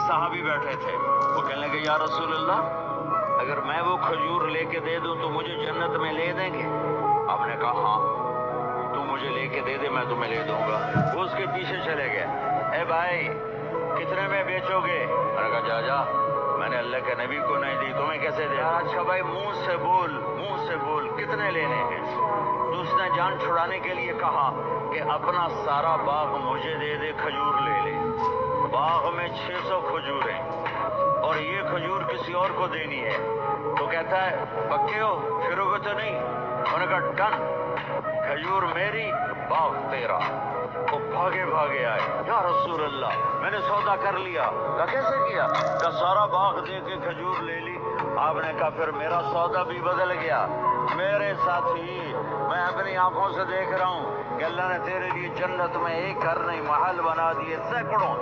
صحابی بیٹھے تھے، وہ کہنے لگے یا رسول اللہ اگر میں وہ کھجور لے کے دے دوں تو مجھے جنت میں لے دیں گے؟ آپ نے کہا ہاں تو مجھے لے کے دے دے میں تمہیں لے دوں گا۔ وہ اس کے پیچھے چلے گئے، اے بھائی کتنے میں بیچو گے؟ میں نے کہا جا میں نے اللہ کے نبی کو نہیں دی، تمہیں کیسے دے؟ اچھا بھائی منہ سے بول کتنے لینے ہیں؟ تو اس نے جان چھڑانے کے لیے کہا کہ اپنا سارا باغ مجھے دے دے، کھجور لے لے۔ باغ میں 600 کھجوریں اور یہ کھجور کسی اور کو دینی ہے۔ تو کہتا ہے پکے ہو پھرو گے تو نہیں؟ انہوں نے کہا ڈن، کھجور میری باغ تیرا۔ وہ بھاگے آئے، یا رسول اللہ میں نے سودا کر لیا۔ کہا کیسے کیا؟ کہا سارا باغ دے کے کھجور لے لی۔ آپ نے کہا پھر میرا سودا بھی بدل گیا میرے ساتھی، میں اپنی آنکھوں سے دیکھ رہا ہوں کہ اللہ نے تیرے لیے جنت میں ایک گھر نہیں محل بنا دیے سینکڑوں۔